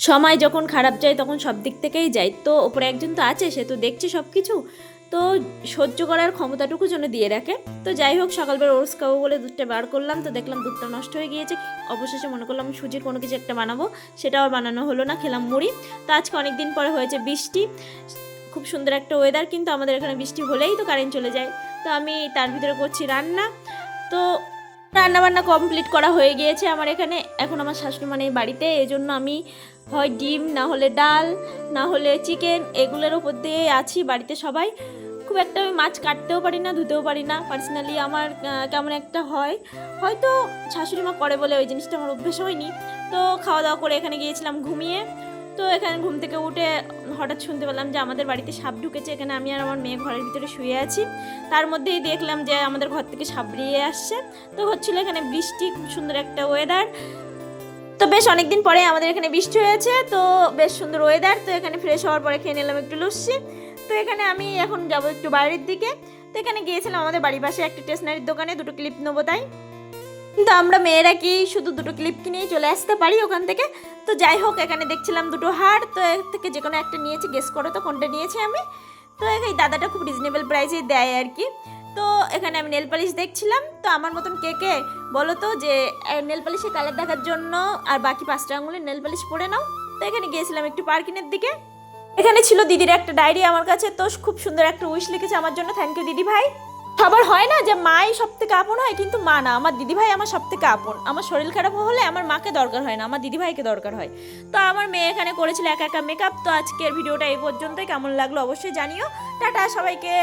সময় যখন খারাপ যায় তখন সব দিক থেকেই যায়, তো ওপরে একজন তো আছে, সে তো দেখছে সব কিছু, তো সহ্য করার ক্ষমতাটুকু যেন দিয়ে রাখে। তো যাই হোক, সকালবেলা ওটস খাবো বলে দুধটা বার করলাম, তো দেখলাম দুধটা নষ্ট হয়ে গিয়েছে। অবশেষে মনে করলাম সুজির কোনো কিছু একটা বানাবো, সেটাও আর বানানো হলো না, খেলাম মুড়ি। তো আজকে অনেক দিন পরে হয়েছে বৃষ্টি, খুব সুন্দর একটা ওয়েদার, কিন্তু আমাদের এখানে বৃষ্টি হলেই তো কারেন্ট চলে যায়। তো আমি তার ভিতরে করছি রান্না। তো রান্না বান্না কমপ্লিট করা হয়ে গিয়েছে আমার এখানে। এখন আমার শাশুড়ি মানে বাড়িতে, এই জন্য আমি হয় ডিম, না হলে ডাল, না হলে চিকেন, এগুলোর উপর দিয়ে আছি বাড়িতে সবাই। খুব একটা আমি মাছ কাটতেও পারি না, ধুতেও পারি না, পার্সোনালি আমার কেমন একটা হয়, হয়তো শাশুড়ি মা করে বলে ওই জিনিসটা আমার অভ্যেস হয়নি। তো খাওয়া দাওয়া করে এখানে গিয়েছিলাম ঘুমিয়ে। তো এখানে ঘুম থেকে উঠে হঠাৎ শুনতে পেলাম যে আমাদের বাড়িতে সাপ ঢুকেছে। এখানে আমি আর আমার মেয়ে ঘরের ভিতরে শুয়ে আছি, তার মধ্যেই দেখলাম যে আমাদের ঘর থেকে সাপ বেরিয়ে আসছে। তো হচ্ছিল এখানে বৃষ্টি, খুব সুন্দর একটা ওয়েদার। তো বেশ অনেকদিন পরে আমাদের এখানে বৃষ্টি হয়েছে, তো বেশ সুন্দর ওয়েদার। তো এখানে ফ্রেশ হওয়ার পরে খেয়ে নিলাম একটু লস্যি। তো এখানে আমি এখন যাব একটু বাইরের দিকে। তো এখানে গিয়েছিলাম আমাদের বাড়ির পাশে একটা স্টেশনারির দোকানে, দুটো ক্লিপ নেবো তাই। কিন্তু আমরা মেয়েরা কি শুধু দুটো ক্লিপ কিনেই চলে আসতে পারি ওখান থেকে? তো যাই হোক, এখানে দেখছিলাম দুটো হার, তো এর থেকে যে কোনো একটা নিয়েছি, গেস করো তো কোনটা নিয়েছি আমি। তো এই দাদাটা খুব রিজনেবল প্রাইসে দেয় আর কি। তো এখানে আমি নেল পালিশ দেখছিলাম। তো আমার মতন কে কে বলো তো যে নেল পালিশের কালার দেখার জন্য আর বাকি 5টা আঙুলের নেল পালিশ পরে নাও। তো এখানে গিয়েছিলাম একটু পার্কিংয়ের দিকে। এখানে ছিল দিদির একটা ডায়েরি আমার কাছে, তো খুব সুন্দর একটা উইশ লিখেছে আমার জন্য, থ্যাংক ইউ দিদি ভাই। সবার হয় না যে মাই সব থেকে আপন হয়, কিন্তু মা না, আমার দিদিভাই আমার সব থেকে আপন। আমার শরীর খারাপ হলে আমার মাকে দরকার হয় না, আমার দিদিভাইকে দরকার হয়। তো আমার মেয়ে এখানে করেছিল একা একা মেকআপ। তো আজকের ভিডিওটা এই পর্যন্তই, কেমন লাগলো অবশ্যই জানিও। টাটা সবাইকে।